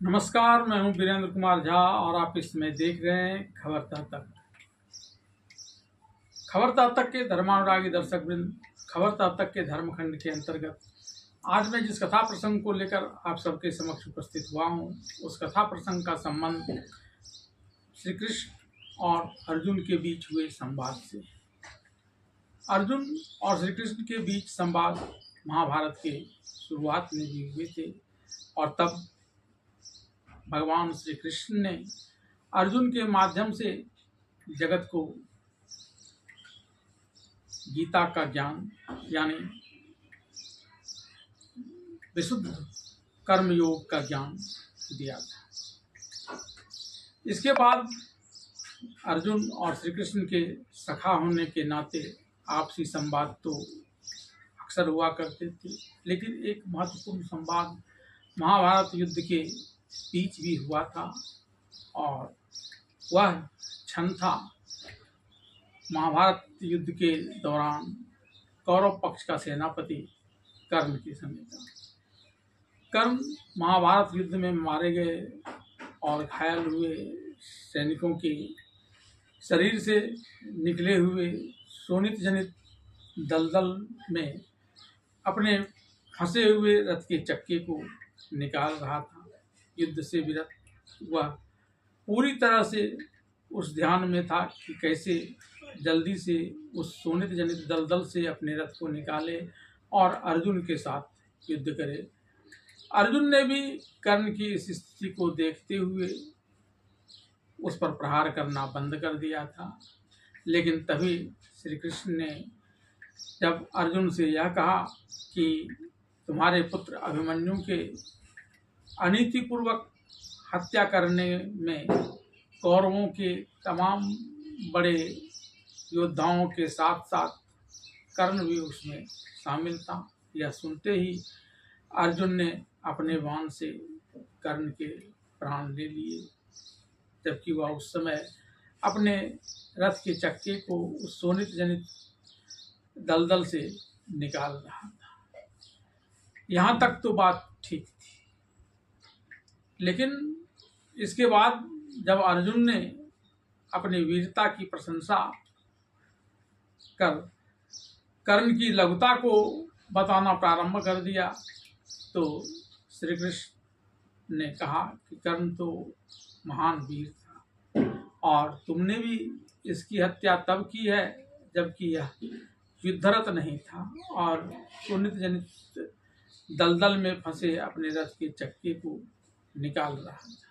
नमस्कार, मैं हूं वीरेंद्र कुमार झा और आप इस समय देख रहे हैं खबर तक। खबर तक के धर्मानुरागी दर्शक वृंद, खबर तक के धर्मखंड के अंतर्गत आज मैं जिस कथा प्रसंग को लेकर आप सबके समक्ष उपस्थित हुआ हूं, उस कथा प्रसंग का संबंध श्री कृष्ण और अर्जुन के बीच हुए संवाद से। अर्जुन और श्री कृष्ण के बीच संवाद महाभारत के शुरुआत में भी हुए थे और तब भगवान श्री कृष्ण ने अर्जुन के माध्यम से जगत को गीता का ज्ञान यानी विशुद्ध कर्म योग का ज्ञान दिया था। इसके बाद अर्जुन और श्री कृष्ण के सखा होने के नाते आपसी संवाद तो अक्सर हुआ करते थे, लेकिन एक महत्वपूर्ण संवाद महाभारत युद्ध के बीच भी हुआ था और वह क्षण था महाभारत युद्ध के दौरान कौरव पक्ष का सेनापति कर्ण के समय का। कर्ण महाभारत युद्ध में मारे गए और घायल हुए सैनिकों के शरीर से निकले हुए शोणित जनित दलदल में अपने फंसे हुए रथ के चक्के को निकाल रहा था। युद्ध से विरत वह पूरी तरह से उस ध्यान में था कि कैसे जल्दी से उस शोणित जनित दलदल से अपने रथ को निकाले और अर्जुन के साथ युद्ध करे। अर्जुन ने भी कर्ण की इस स्थिति को देखते हुए उस पर प्रहार करना बंद कर दिया था, लेकिन तभी श्री कृष्ण ने जब अर्जुन से यह कहा कि तुम्हारे पुत्र अभिमन्यु के अनीतिपूर्वक हत्या करने में कौरवों के तमाम बड़े योद्धाओं के साथ साथ कर्ण भी उसमें शामिल था, यह सुनते ही अर्जुन ने अपने बाण से कर्ण के प्राण ले लिए, जबकि वह उस समय अपने रथ के चक्के को उस शोणित जनित दलदल से निकाल रहा था। यहाँ तक तो बात ठीक थी, लेकिन इसके बाद जब अर्जुन ने अपनी वीरता की प्रशंसा कर कर्ण की लघुता को बताना प्रारंभ कर दिया तो श्री कृष्ण ने कहा कि कर्ण तो महान वीर था और तुमने भी इसकी हत्या तब की है जबकि यह युद्धरत नहीं था और शोणित जनित दलदल में फंसे अपने रथ के चक्के को निकाल रहा था।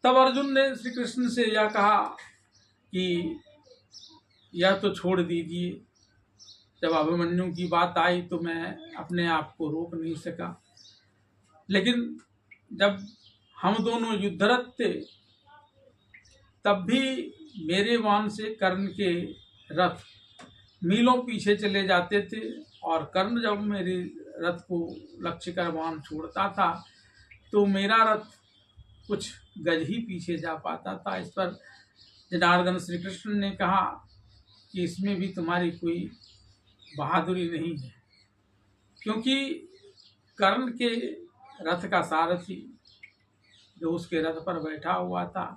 तब अर्जुन ने श्री कृष्ण से यह कहा कि यह तो छोड़ दीजिए। जब अभिमन्यु की बात आई तो मैं अपने आप को रोक नहीं सका, लेकिन जब हम दोनों युद्धरत थे तब भी मेरे बाण से कर्ण के रथ मीलों पीछे चले जाते थे और कर्ण जब मेरे रथ को लक्ष्य कर बाण छोड़ता था तो मेरा रथ कुछ गज ही पीछे जा पाता था। इस पर जनार्दन श्री कृष्ण ने कहा कि इसमें भी तुम्हारी कोई बहादुरी नहीं है, क्योंकि कर्ण के रथ का सारथी जो उसके रथ पर बैठा हुआ था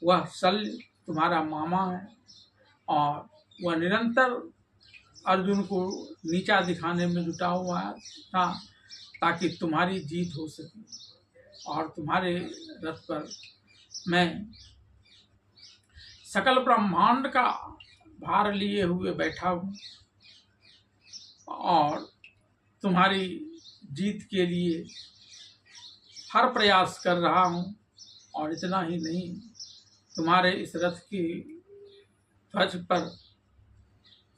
वह शल्य तुम्हारा मामा है और वह निरंतर अर्जुन को नीचा दिखाने में जुटा हुआ था ताकि तुम्हारी जीत हो सके और तुम्हारे रथ पर मैं सकल ब्रह्मांड का भार लिए हुए बैठा हूँ और तुम्हारी जीत के लिए हर प्रयास कर रहा हूँ। और इतना ही नहीं, तुम्हारे इस रथ की ध्वज पर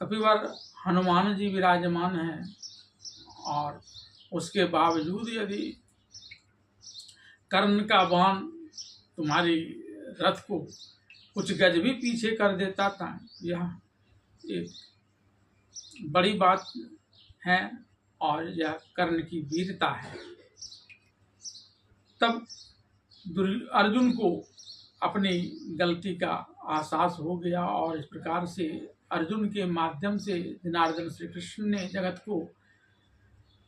कपिवर हनुमान जी विराजमान हैं और उसके बावजूद यदि कर्ण का बाण तुम्हारी रथ को कुछ गज भी पीछे कर देता था, यह एक बड़ी बात है और यह कर्ण की वीरता है। तब अर्जुन को अपनी गलती का एहसास हो गया और इस प्रकार से अर्जुन के माध्यम से जनार्दन श्री कृष्ण ने जगत को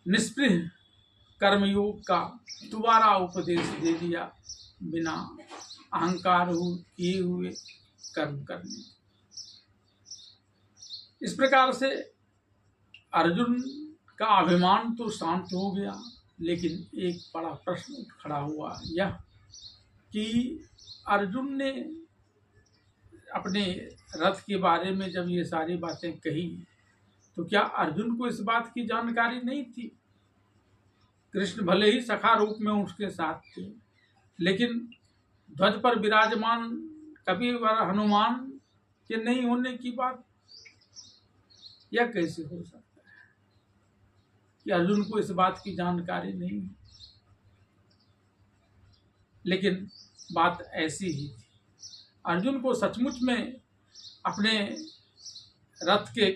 निष्पृह कर्मयोग का दोबारा उपदेश दे दिया, बिना अहंकार किए हुए कर्म करने। इस प्रकार से अर्जुन का अभिमान तो शांत हो गया, लेकिन एक बड़ा प्रश्न उठ खड़ा हुआ, यह कि अर्जुन ने अपने रथ के बारे में जब ये सारी बातें कही, तो क्या अर्जुन को इस बात की जानकारी नहीं थी? कृष्ण भले ही सखा रूप में उसके साथ थे, लेकिन ध्वज पर विराजमान कपिवर हनुमान के नहीं होने की बात यह कैसे हो सकता है कि अर्जुन को इस बात की जानकारी नहीं? लेकिन बात ऐसी ही थी। अर्जुन को सचमुच में अपने रथ के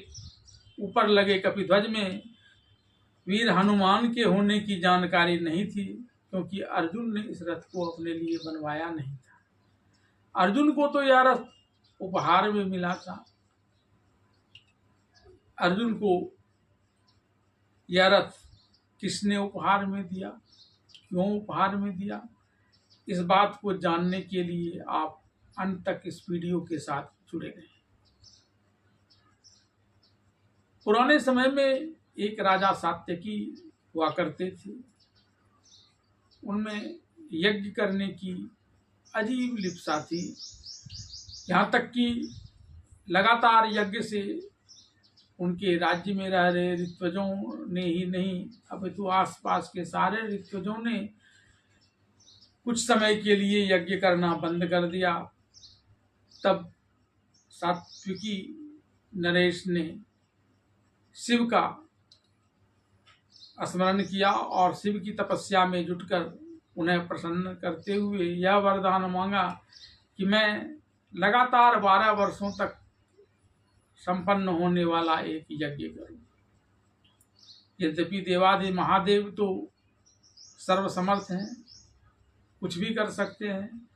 ऊपर लगे कपिध्वज में वीर हनुमान के होने की जानकारी नहीं थी, क्योंकि अर्जुन ने इस रथ को अपने लिए बनवाया नहीं था। अर्जुन को तो यह रथ उपहार में मिला था। अर्जुन को यह रथ किसने उपहार में दिया, क्यों उपहार में दिया, इस बात को जानने के लिए आप अंत तक इस वीडियो के साथ जुड़े रहें। पुराने समय में एक राजा सात्यकी हुआ करते थे। उनमें यज्ञ करने की अजीब लिप्सा थी, यहाँ तक कि लगातार यज्ञ से उनके राज्य में रह रहे ऋत्विजों ने ही नहीं, अपितु आसपास के सारे ऋत्विजों ने कुछ समय के लिए यज्ञ करना बंद कर दिया। तब सात्विकी नरेश ने शिव का स्मरण किया और शिव की तपस्या में जुटकर उन्हें प्रसन्न करते हुए यह वरदान मांगा कि मैं लगातार 12 वर्षों तक संपन्न होने वाला एक यज्ञ करूं। यद्यपि देवादि महादेव तो सर्वसमर्थ हैं, कुछ भी कर सकते हैं,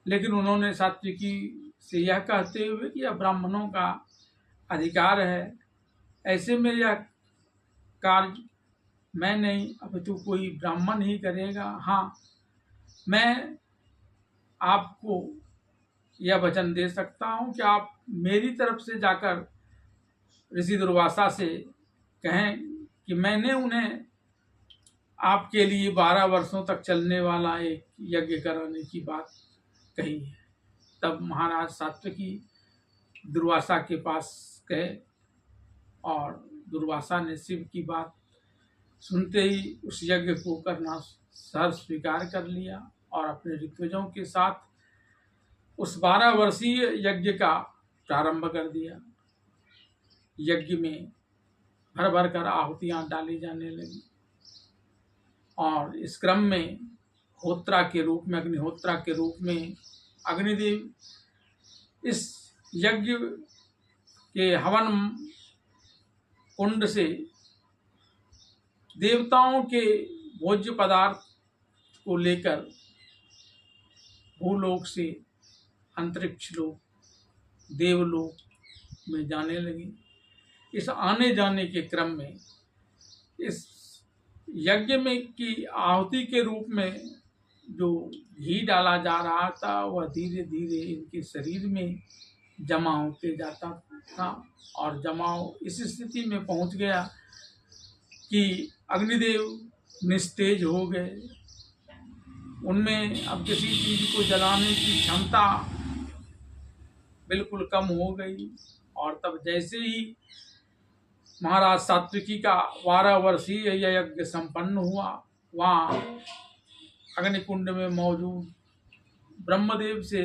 लेकिन उन्होंने सात्विकी से यह कहते हुए कि यह ब्राह्मणों का अधिकार है, ऐसे में यह कार्य मैं नहीं अपितु कोई ब्राह्मण ही करेगा। हाँ, मैं आपको यह वचन दे सकता हूँ कि आप मेरी तरफ से जाकर ऋषि दुर्वासा से कहें कि मैंने उन्हें आपके लिए 12 वर्षों तक चलने वाला एक यज्ञ कराने की बात कही है। तब महाराज सात्विकी दुर्वासा के पास गए और दुर्वासा ने शिव की बात सुनते ही उस यज्ञ को करना सहर्ष स्वीकार कर लिया और अपने ऋत्विजों के साथ उस 12 वर्षीय यज्ञ का प्रारंभ कर दिया। यज्ञ में भर भर कर आहुतियां डाली जाने लगी और इस क्रम में होत्रा के रूप में, अग्निहोत्रा के रूप में अग्निदेव इस यज्ञ के हवन कुंड से देवताओं के भोज्य पदार्थ को लेकर भूलोक से अंतरिक्ष लोक, देवलोक में जाने लगे। इस आने जाने के क्रम में इस यज्ञ में की आहुति के रूप में जो घी डाला जा रहा था वह धीरे धीरे इनके शरीर में जमा होते जाता था और जमाव इस स्थिति में पहुंच गया कि अग्निदेव निस्तेज हो गए। उनमें अब किसी चीज को जलाने की क्षमता बिल्कुल कम हो गई और तब जैसे ही महाराज सात्विकी का 12 वर्षीय यज्ञ संपन्न हुआ, वहाँ अग्निकुंड में मौजूद ब्रह्मदेव से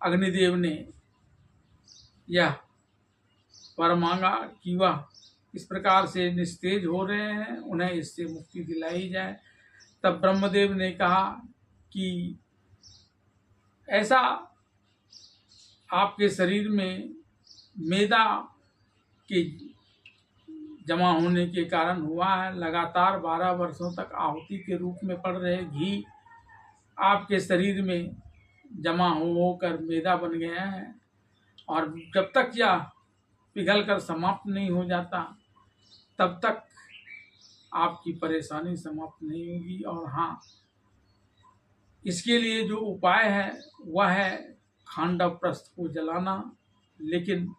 अग्निदेव ने यह वर मांगा कि वह इस प्रकार से निस्तेज हो रहे हैं, उन्हें इससे मुक्ति दिलाई जाए। तब ब्रह्मदेव ने कहा कि ऐसा आपके शरीर में मेदा के जमा होने के कारण हुआ है। लगातार 12 वर्षों तक आहुति के रूप में पड़ रहे घी आपके शरीर में जमा होकर मेदा बन गया है और जब तक यह पिघल कर समाप्त नहीं हो जाता तब तक आपकी परेशानी समाप्त नहीं होगी। और हाँ, इसके लिए जो उपाय है वह है खांडव प्रस्थ को जलाना, लेकिन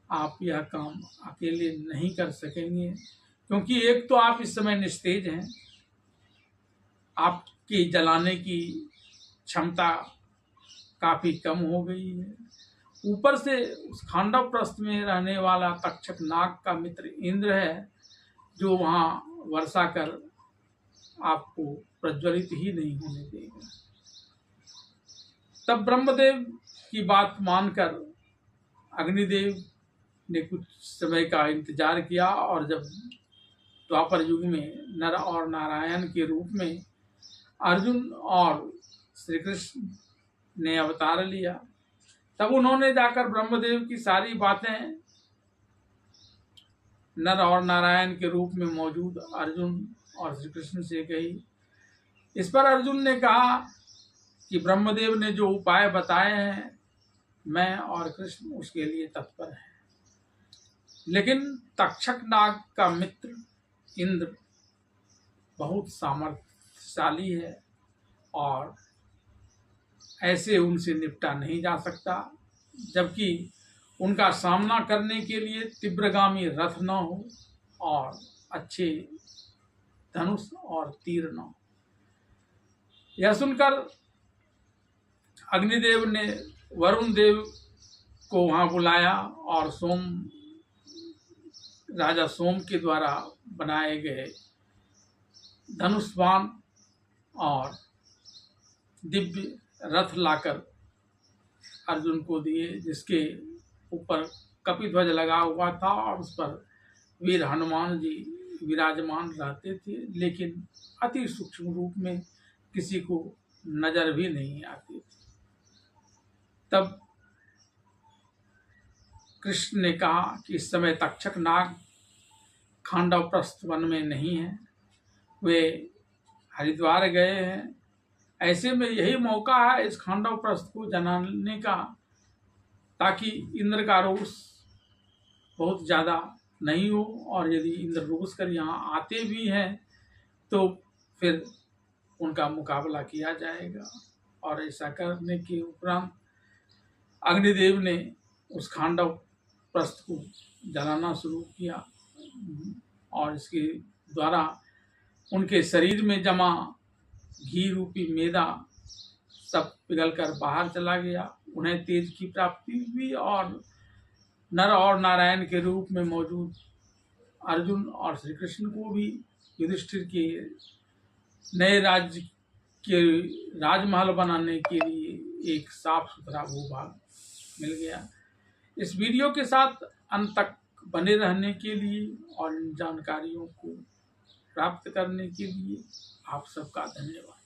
आप यह काम अकेले नहीं कर सकेंगे, क्योंकि एक तो आप इस समय निस्तेज हैं, आपकी जलाने की क्षमता काफी कम हो गई है। ऊपर से उस खांडव प्रस्थ में रहने वाला तक्षक नाग का मित्र इंद्र है, जो वहां वर्षा कर आपको प्रज्वलित ही नहीं होने देगा। तब ब्रह्मदेव की बात मानकर अग्निदेव ने कुछ समय का इंतजार किया, और जब द्वापर युग में नर और नारायण के रूप में अर्जुन और श्री कृष्ण ने अवतार लिया, तब उन्होंने जाकर ब्रह्मदेव की सारी बातें नर और नारायण के रूप में मौजूद अर्जुन और श्री कृष्ण से कही। इस पर अर्जुन ने कहा कि ब्रह्मदेव ने जो उपाय बताए हैं, मैं और कृष्ण उसके लिए तत्पर हैं, लेकिन तक्षक नाग का मित्र इंद्र बहुत सामर्थ्यशाली है और ऐसे उनसे निपटा नहीं जा सकता, जबकि उनका सामना करने के लिए तीव्रगामी रथ न हो और अच्छे धनुष और तीर न हो। यह सुनकर अग्निदेव ने वरुण देव को वहां बुलाया और राजा सोम के द्वारा बनाए गए धनुष बाण और दिव्य रथ लाकर अर्जुन को दिए, जिसके ऊपर कपिध्वज लगा हुआ था और उस पर वीर हनुमान जी विराजमान रहते थे, लेकिन अति सूक्ष्म रूप में, किसी को नजर भी नहीं आती थी। तब कृष्ण ने कहा कि इस समय तक्षक नाग खांडव प्रस्थ वन में नहीं है, वे हरिद्वार गए हैं। ऐसे में यही मौका है इस खांडव प्रस्थ को जलाने का, ताकि इंद्र का रोष बहुत ज्यादा नहीं हो, और यदि इंद्र रोष कर यहाँ आते भी हैं तो फिर उनका मुकाबला किया जाएगा। और ऐसा करने के उपरांत अग्निदेव ने उस खांडव प्रस्थ को जलाना शुरू किया, और इसके द्वारा उनके शरीर में जमा घी रूपी मैदा सब पिघलकर बाहर चला गया। उन्हें तेज की प्राप्ति हुई, और नर और नारायण के रूप में मौजूद अर्जुन और श्री कृष्ण को भी युधिष्ठिर के नए राज्य के राजमहल बनाने के लिए एक साफ सुथरा भूभाग मिल गया। इस वीडियो के साथ अंत तक बने रहने के लिए और इन जानकारियों को प्राप्त करने के लिए आप सबका धन्यवाद।